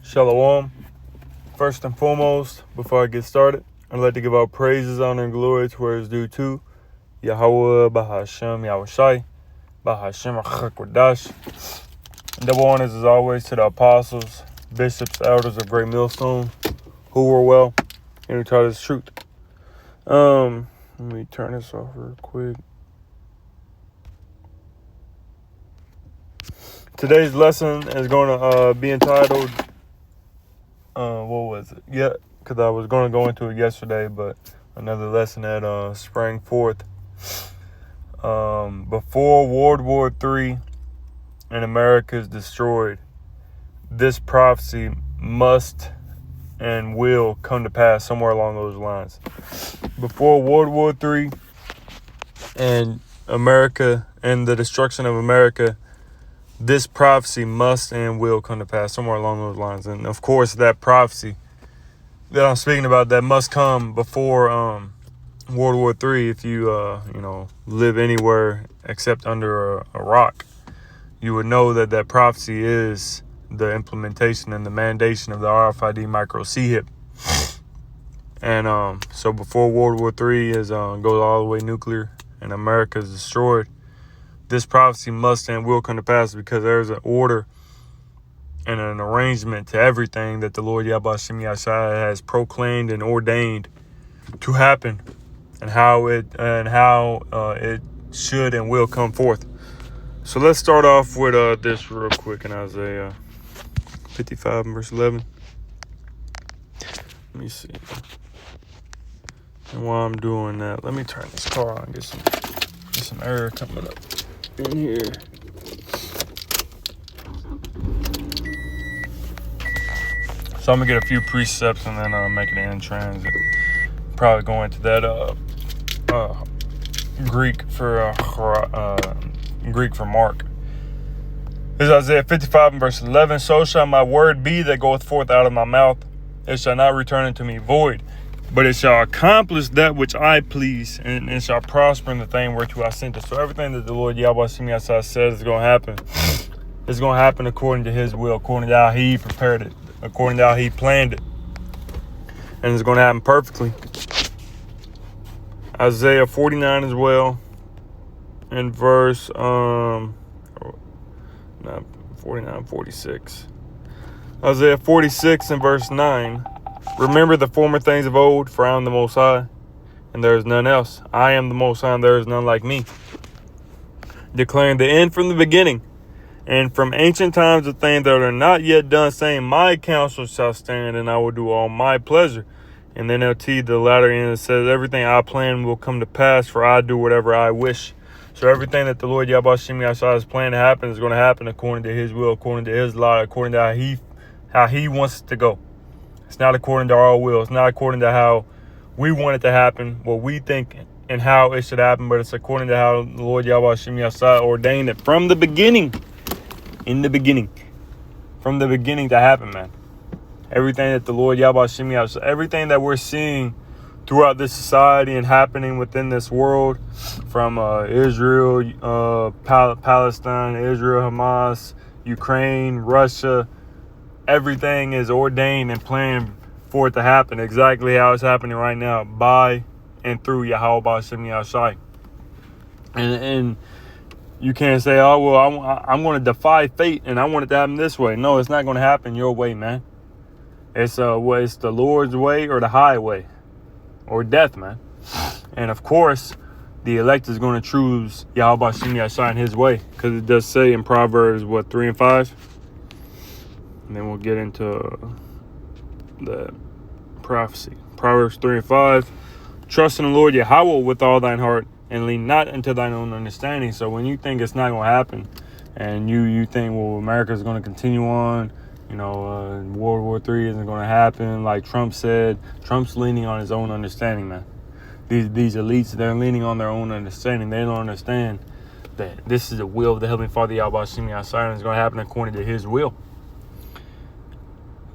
Shalom. First and foremost, before I get started, I'd like to give out praises, honor, and glory to where it's due to Yahweh, Bahashem, Yahushai, Bahashem, Achakwadash. Double honors as always to the apostles, bishops, elders of Great Millstone, who were well and who taught us truth. Let me turn this off real quick. Today's lesson is going to be entitled, what was it? Yeah, because I was going to go into it yesterday, but another lesson that sprang forth. Before World War III and America is destroyed, this prophecy must and will come to pass somewhere along those lines. Before World War III and America and the destruction of America, this prophecy must and will come to pass somewhere along those lines. And of course, that prophecy that I'm speaking about, that must come before World War III. If you live anywhere except under a rock, you would know that that prophecy is the implementation and the mandation of the RFID micro C-HIP. And so before World War III goes all the way nuclear and America is destroyed, this prophecy must and will come to pass, because there's an order and an arrangement to everything that the Lord Yahweh has proclaimed and ordained to happen, and how it should and will come forth. So let's start off with this real quick in Isaiah 55 and verse 11. Let me see. And while I'm doing that, let me turn this car on and get some air coming up in here. So I'm gonna get a few precepts and then make it in transit. Probably go into that Greek for Mark. This is Isaiah 55 and verse 11. So shall my word be that goeth forth out of my mouth. It shall not return unto me void, but it shall accomplish that which I please, and it shall prosper in the thing whereto I sent it. So everything that the Lord Yahweh says is going to happen, it's going to happen according to his will, according to how he prepared it, according to how he planned it. And it's going to happen perfectly. Isaiah 49 as well, in verse 46. Isaiah 46 and verse 9. Remember the former things of old, for I am the Most High, and there is none else. I am the Most High, and there is none like me. Declaring the end from the beginning, and from ancient times the things that are not yet done, saying, my counsel shall stand, and I will do all my pleasure. And then LT, the latter end, it says, everything I plan will come to pass, for I do whatever I wish. So everything that the Lord Yahweh has planned to happen is going to happen according to his will, according to his law, according to how he wants it to go. It's not according to our will. It's not according to how we want it to happen, what we think and how it should happen, but it's according to how the Lord Yahweh ordained it from the beginning. From the beginning to happen, man. Everything that the Lord Yahweh everything that we're seeing throughout this society and happening within this world, from Israel, Palestine, Israel, Hamas, Ukraine, Russia, everything is ordained and planned for it to happen exactly how it's happening right now, by and through Yahweh B'Shem Yahshai. And you can't say, oh, well, I'm going to defy fate and I want it to happen this way. No, it's not going to happen your way, man. It's the Lord's way or the highway or death, man. And of course, the elect is going to choose Yahweh B'Shem Yahshai in his way, because it does say in Proverbs, 3 and 5? And then we'll get into the prophecy. Proverbs 3 and 5. Trust in the Lord Yahweh with all thine heart, and lean not into thine own understanding. So when you think it's not going to happen, and you think, well, America's going to continue on, World War III isn't going to happen, like Trump said, Trump's leaning on his own understanding, man. These elites, they're leaning on their own understanding. They don't understand that this is the will of the Heavenly Father, Yahweh Shem Yahshai, and it's going to happen according to his will.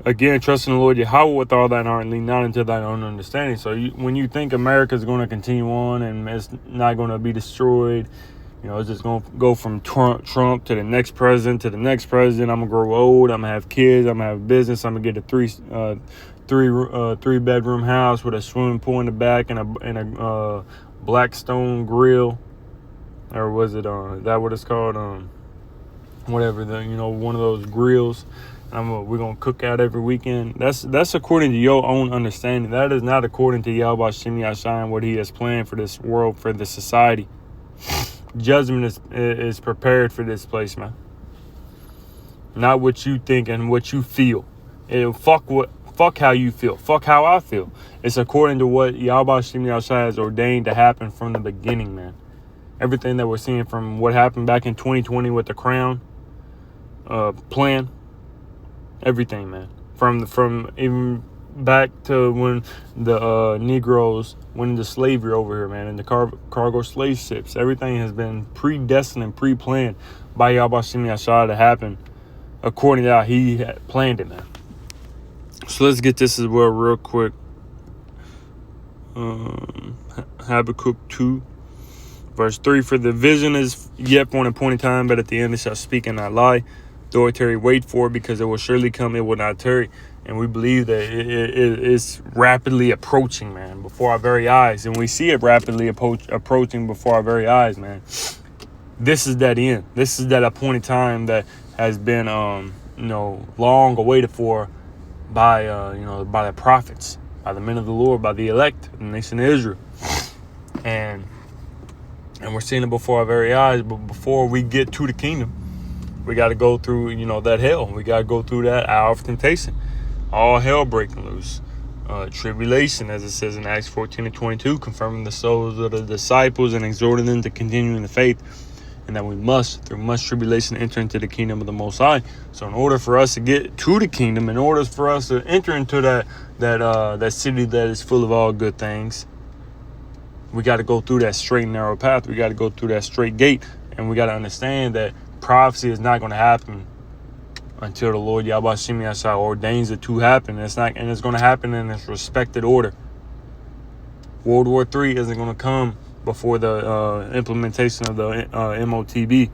Again, trust in the Lord Yahweh with all thine heart and lean not into thine own understanding. So when you think America is going to continue on and it's not going to be destroyed, You know, it's just going to go from Trump to the next president, to the next president. I'm going to grow old. I'm going to have kids. I'm going to have a business. I'm going to get a three-bedroom house with a swimming pool in the back and a black stone grill. Or was it, is that what it's called? Whatever, one of those grills. We're going to cook out every weekend. That's according to your own understanding. That is not according to Yahweh Shemi Yashai, what he has planned for this world, for this society. Judgment is prepared for this place, man. Not what you think and what you feel. Fuck how you feel. Fuck how I feel. It's according to what Yahweh Shemi Yashai has ordained to happen from the beginning, man. Everything that we're seeing from what happened back in 2020 with the crown plan. Everything, man. From even back to when the Negroes went into slavery over here, man, and the cargo slave ships. Everything has been predestined and pre-planned by Yahweh Shemi Yashai to happen according to how he had planned it, man. So let's get this as well real quick. Habakkuk 2, verse 3. For the vision is yet for an appointed time, but at the end it shall speak and not lie. Though it tarry, wait for it, because it will surely come, it will not tarry. And we believe that it's rapidly approaching, man, before our very eyes. And we see it rapidly approaching before our very eyes, man. This is that end. This is that appointed time that has been, long awaited for by the prophets, by the men of the Lord, by the elect, the nation of Israel. And we're seeing it before our very eyes. But before we get to the kingdom, we got to go through, that hell. We got to go through that hour of temptation. All hell breaking loose. Tribulation, as it says in Acts 14:22, confirming the souls of the disciples and exhorting them to continue in the faith, and that we must, through much tribulation, enter into the kingdom of the Most High. So in order for us to get to the kingdom, in order for us to enter into that city that is full of all good things, we got to go through that straight and narrow path. We got to go through that straight gate. And we got to understand that prophecy is not going to happen until the Lord Yahweh Shemi Yashai ordains it to happen. It's going to happen in its respected order. World War III isn't going to come before the implementation of the MOTB.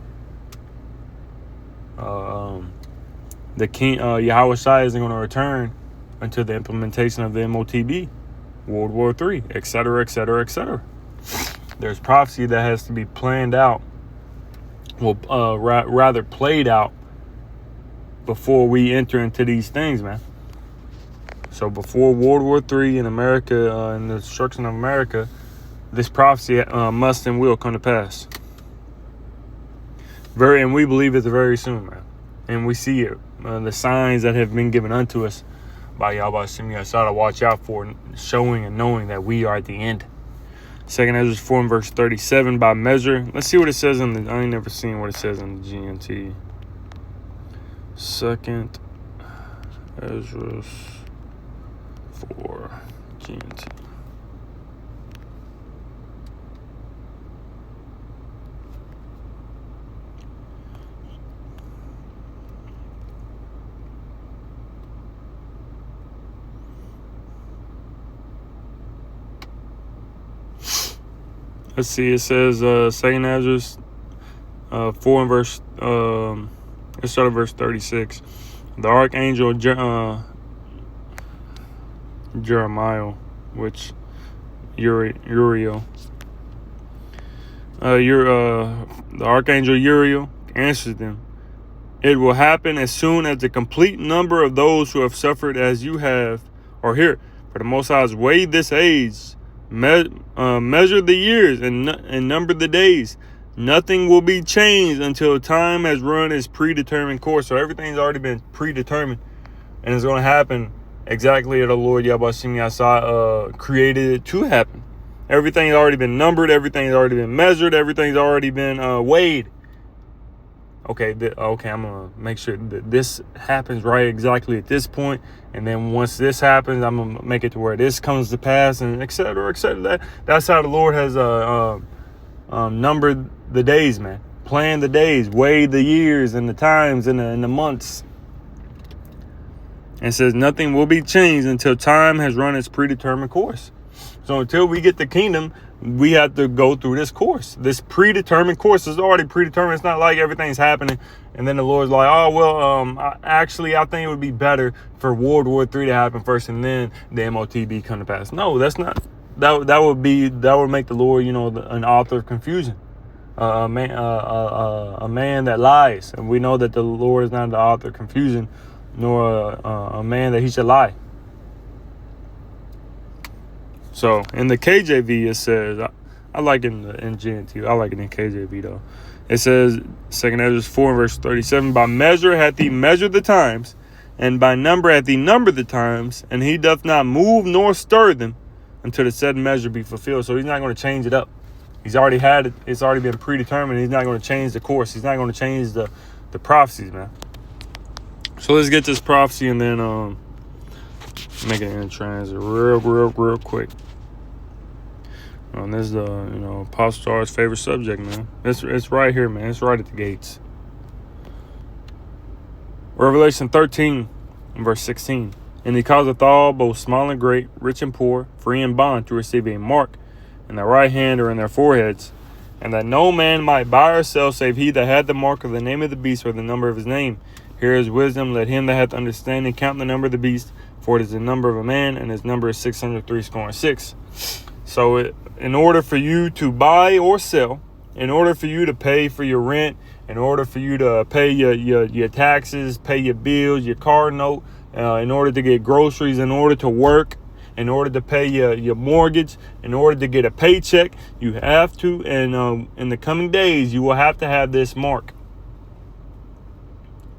The King Yahweh Shai isn't going to return until the implementation of the MOTB, World War III, etc., etc., etc. There's prophecy that has to be planned out, rather played out, before we enter into these things, man. So before World War III in America and the destruction of America, this prophecy must and will come to pass. And we believe it's very soon, man. And we see it, the signs that have been given unto us by Yahweh Shemi Yashai to watch out for, showing and knowing that we are at the end. 2 Ezra 4 and verse 37, by measure. Let's see what it says in I ain't never seen what it says in the GNT. 2 Ezra 4 GNT. Let's see, it says 2 Ezra 4 and verse, let's start at verse 36. The archangel Jeremiah, which Uriel, the archangel Uriel answered them, it will happen as soon as the complete number of those who have suffered as you have are here. For the Most High has weighed this age, measure the years and number the days. Nothing will be changed until time has run its predetermined course. So everything's already been predetermined, and it's going to happen exactly as the Lord Yahweh Shemi Yashai created it to happen. Everything's already been numbered. Everything's already been measured. Everything's already been weighed. Okay, I'm going to make sure that this happens right exactly at this point. And then once this happens, I'm going to make it to where this comes to pass, and et cetera, et cetera. That's how the Lord has numbered the days, man. Planned the days, weighed the years and the times and the months. And says nothing will be changed until time has run its predetermined course. So until we get the kingdom, we have to go through this course, this predetermined course. It's already predetermined. It's not like everything's happening and then the Lord's like, oh, well, I think it would be better for World War III to happen first and then the MOTB come to pass. No, that's not. That would make the Lord, an author of confusion, a man that lies, and we know that the Lord is not the author of confusion, nor a man that he should lie. So in the KJV it says, I like it in GNT. I like it in KJV though. It says 2 Ezra 4 verse 37, by measure hath he measured the times, and by number hath he numbered the times, and he doth not move nor stir them until the said measure be fulfilled. So he's not going to change it up. He's already had it. It's already been predetermined. He's not going to change the course. He's not going to change the prophecies, man. So let's get this prophecy and then make it in transit real quick. This is Apostle Charles' favorite subject, man. It's right here, man. It's right at the gates. Revelation 13, verse 16. And he causeth all, both small and great, rich and poor, free and bond, to receive a mark in their right hand or in their foreheads, and that no man might buy or sell save he that had the mark of the name of the beast or the number of his name. Here is wisdom. Let him that hath understanding count the number of the beast, for it is the number of a man, and his number is 666. So in order for you to buy or sell, in order for you to pay for your rent, in order for you to pay your taxes, pay your bills, your car note, in order to get groceries, in order to work, in order to pay your mortgage, in order to get a paycheck, you have to, and in the coming days, you will have to have this mark.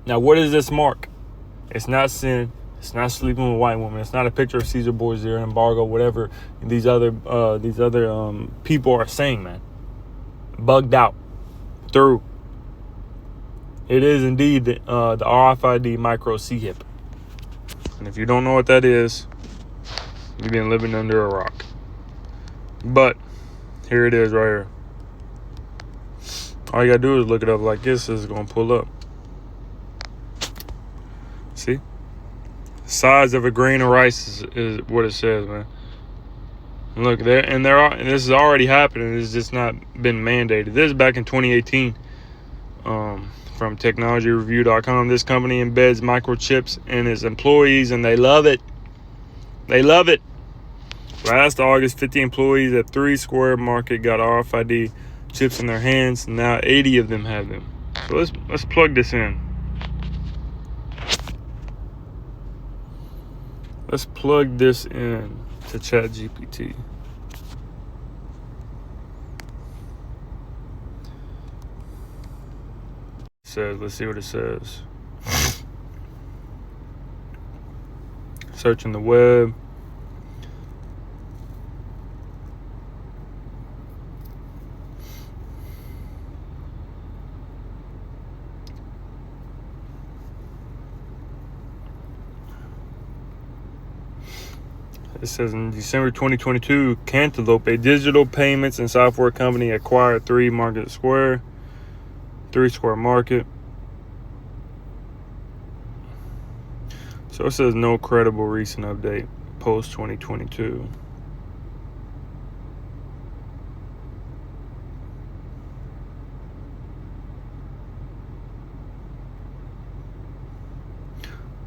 Now, what is this mark? It's not sin. It's not sleeping with a white woman. It's not a picture of Caesar Borgia, embargo, whatever these other people are saying, man. Bugged out. Through. It is indeed the RFID micro C-hip. And if you don't know what that is, you've been living under a rock. But here it is right here. All you gotta do is look it up like this. It's gonna pull up. See? Size of a grain of rice is what it says, man. And look there, and this is already happening. It's just not been mandated. This is back in 2018. From technologyreview.com. This company embeds microchips in its employees, and they love it. They love it. Last August, 50 employees at 3 Square Market got RFID chips in their hands. Now 80 of them have them. So let's plug this in. Let's plug this in to ChatGPT. Let's see what it says. Searching the web. It says in December 2022, Cantaloupe, a digital payments and software company, acquired 3 Square Market. So it says no credible recent update post 2022.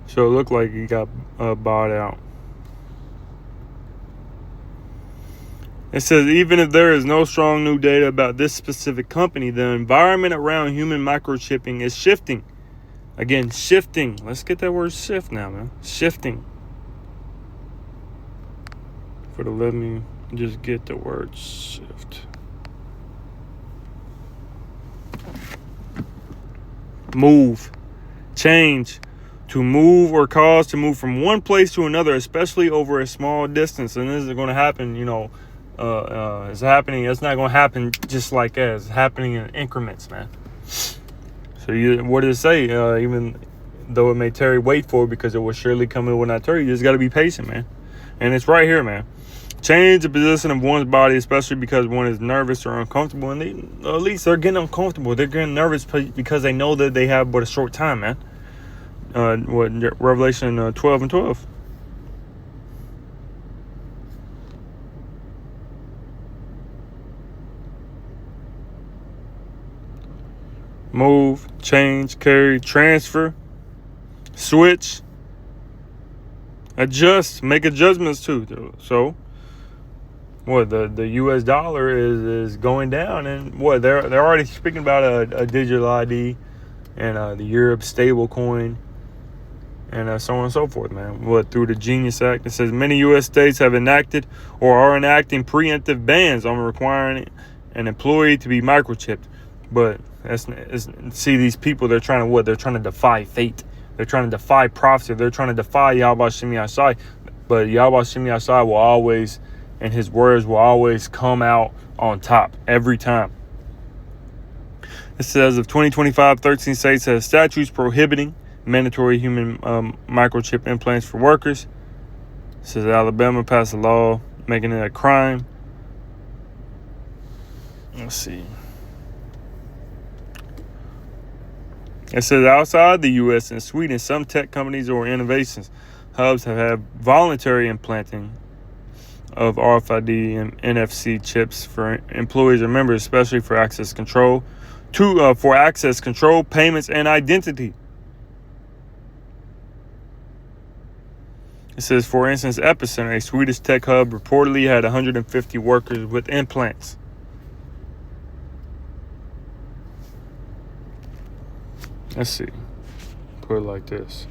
So it looked like he got bought out. It says, even if there is no strong new data about this specific company, the environment around human microchipping is shifting. Again, shifting. Let's get that word shift now, man. Shifting. Let me just get the word shift. Move. Change. To move or cause to move from one place to another, especially over a small distance. And this is going to happen, it's happening. It's not going to happen just like that. It's happening in increments, man. So what does it say? Even though it may tarry, wait for it, because it will surely come, it will not tarry. You just got to be patient, man. And it's right here, man. Change the position of one's body, especially because one is nervous or uncomfortable. And at least they're getting uncomfortable. They're getting nervous because they know that they have but a short time, man. Revelation 12 and 12. move, change, carry, transfer, switch, adjust, make adjustments too. So what, the US dollar is going down, and what, they're already speaking about a digital ID and the Europe stable coin, and so on and so forth, man. What, through the Genius Act, it says many U.S. states have enacted or are enacting preemptive bans on requiring an employee to be microchipped. But see, these people, they're trying to defy fate. They're trying to defy prophecy. They're trying to defy Yahweh Shemi Yashai. But Yahweh Shemi Yashai will always, and his words will always come out on top every time. It says of 2025, 13 states have statutes prohibiting mandatory human microchip implants for workers. It says Alabama passed a law making it a crime. Let's see. It says outside the U.S. and Sweden, some tech companies or innovations hubs have had voluntary implanting of RFID and NFC chips for employees or members, especially for access control, payments, and identity. It says, for instance, Epicenter, a Swedish tech hub, reportedly had 150 workers with implants. Let's see. Put it like this.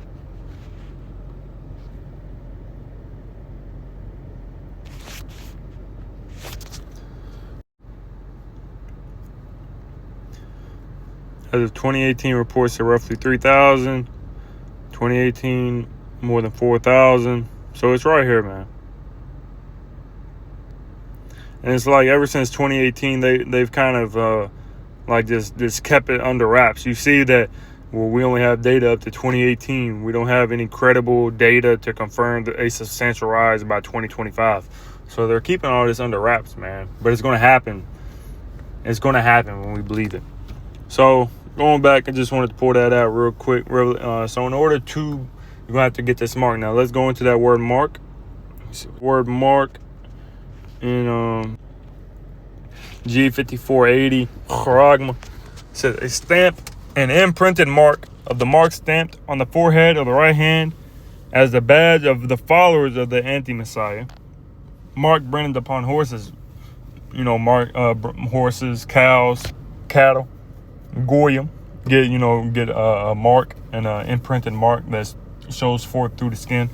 As of 2018, reports are roughly 3,000. 2018, more than 4,000. So it's right here, man. And it's like ever since 2018, they've kind of like just kept it under wraps. You see that, well, we only have data up to 2018. We don't have any credible data to confirm a substantial rise by 2025. So they're keeping all this under wraps, man. But it's going to happen. It's going to happen when we believe it. So going back, I just wanted to pull that out real quick. So in order to, you're going to have to get this mark. Now let's go into that word mark. Word mark in G5480 Charagma. Says a stamp, an imprinted mark of the mark stamped on the forehead of the right hand as the badge of the followers of the anti-Messiah. Mark branded upon horses, horses, cows, cattle, Goyim. Get a mark, and an imprinted mark that shows forth through the skin.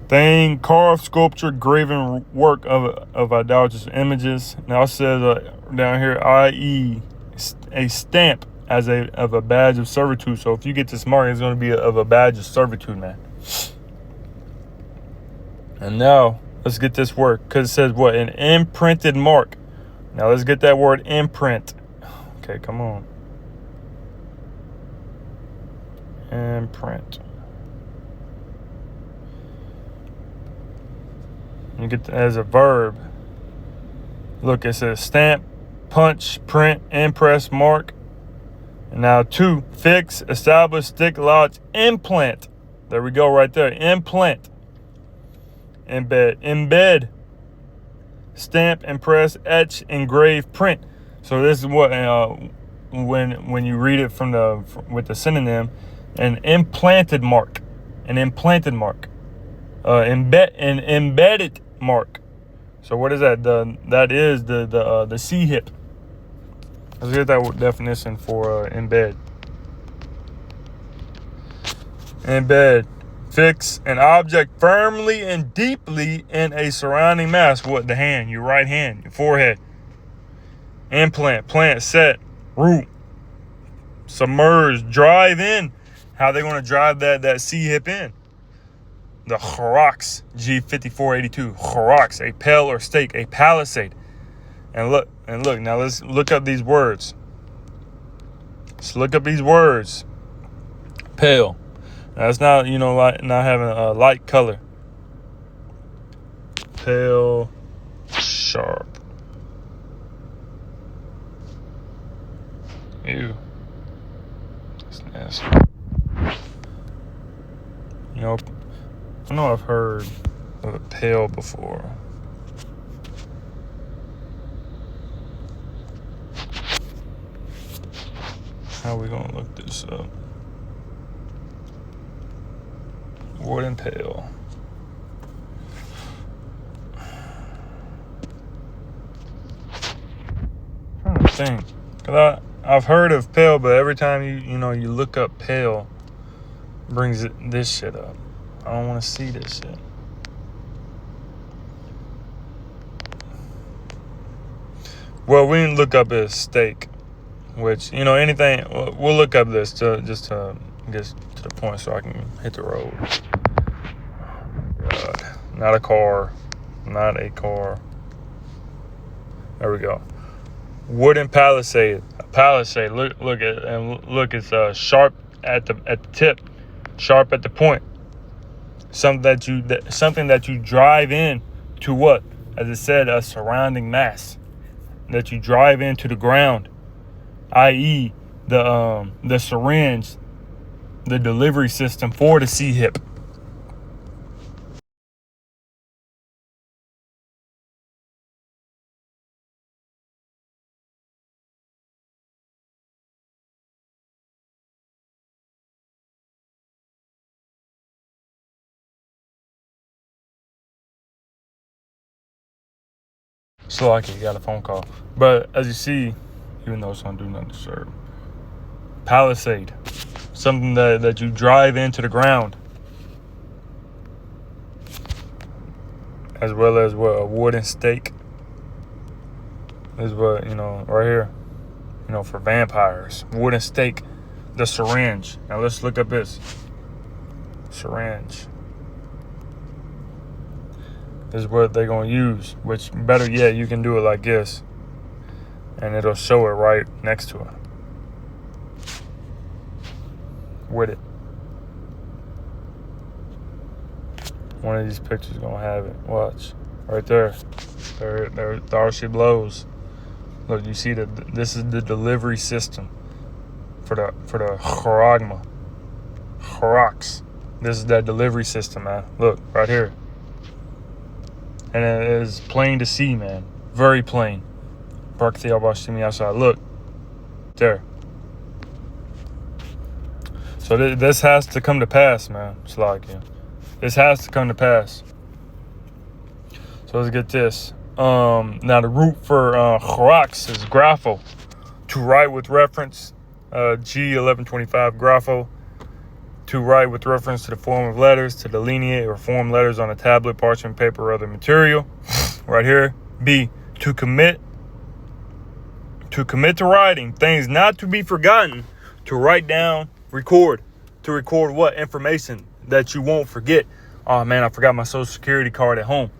Thing, carved, sculpture, graven work of idolatrous images. Now it says down here, i.e. a stamp of a badge of servitude. So if you get this mark, it's going to be of a badge of servitude, man. And now let's get this word, because it says what? An imprinted mark. Now let's get that word imprint. Okay, come on. Imprint. You get as a verb. Look, it says stamp, punch, print, impress, mark. And now 2, fix, establish, stick, lodge, implant. There we go right there. Implant. Embed. Stamp, impress, etch, engrave, print. So this is what when you read it with the synonym, an implanted mark. An implanted mark. An embedded mark. So what is that? That is the C hip. Let's get that definition for embed. Embed. Fix an object firmly and deeply in a surrounding mass. What? The hand, your right hand, your forehead. Implant, plant, set, root, submerge, drive in. How they want to drive that C hip in? The Horox, G5482. Horox, a pale or stake, a palisade. And look, now let's look up these words. Let's look up these words. Pale. Now it's not, like not having a light color. Pale, sharp. Ew. That's nasty. I know I've heard of a pale before. How we gonna look this up? Wooden pail. I'm trying to think. Cause I've heard of pail, but every time you look up pail, brings this shit up. I don't want to see this shit. Well, we can look up a steak, which, anything. We'll look up this just to get to the point so I can hit the road. God, not a car. Not a car. There we go. Wooden palisade. A palisade. Look it's sharp at the tip, sharp at the point. Something that you drive in to what? As it said, a surrounding mass that you drive into the ground, i.e., the syringe, the delivery system for the C-hip. So like you got a phone call, but as you see, even though it's on do not disturb, palisade, something that you drive into the ground, as well as a wooden stake is what right here, for vampires. Wooden stake, the syringe. Now let's look up this syringe. Is what they're gonna use, which better yet, you can do it like this and it'll show it right next to it with it. One of these pictures gonna have it. Watch right there. There she blows. Look, you see this is the delivery system for the charagma. This is that delivery system, man. Look right here. And it is plain to see, man. Very plain. Look. There. So this has to come to pass, man. It's like, this has to come to pass. So let's get this. Now the root for charax is grapho. To write with reference, G1125 grapho. To write with reference to the form of letters, to delineate or form letters on a tablet, parchment, paper, or other material. Right here. B, to commit to writing, things not to be forgotten, to write down, record. To record what? Information that you won't forget. Oh man, I forgot my social security card at home.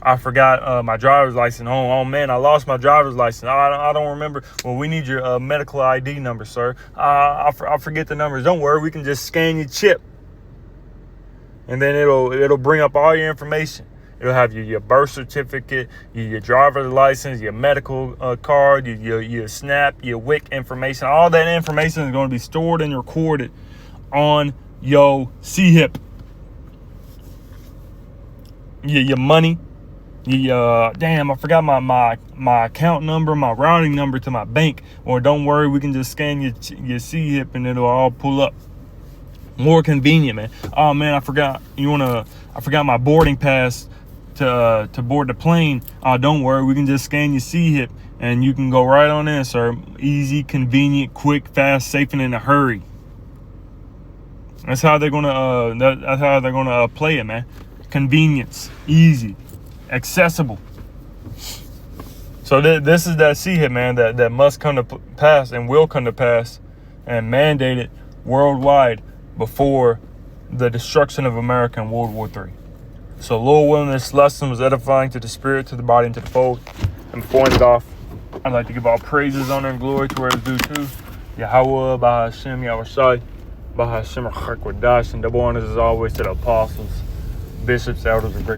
I forgot my driver's license home. Oh man, I lost my driver's license. I don't remember. Well, we need your medical ID number, sir. I forget the numbers. Don't worry, we can just scan your chip, and then it'll bring up all your information. It'll have your birth certificate, your driver's license, your medical card, your SNAP, your WIC information. All that information is going to be stored and recorded on your C-hip. Your money. Damn, I forgot my account number, my routing number to my bank. Or don't worry, we can just scan your C-hip and it'll all pull up. More convenient, man. Oh man, I forgot my boarding pass to board the plane. Don't worry, we can just scan your C-hip and you can go right on in, sir. Easy, convenient, quick, fast, safe, and in a hurry. That's how they're gonna play it, man. Convenience, easy, accessible. So this is that C-hip, man, that must come to pass and will come to pass and mandated worldwide before the destruction of America in World War III. So Lord willing, this lesson was edifying to the spirit, to the body, and to the fold. And before I end it off, I'd like to give all praises, honor, and glory to where it's due to Yahweh, Bahashem, Yahushai, Bahashem, Hakwadash, and double honors as always to the apostles, bishops, elders, and great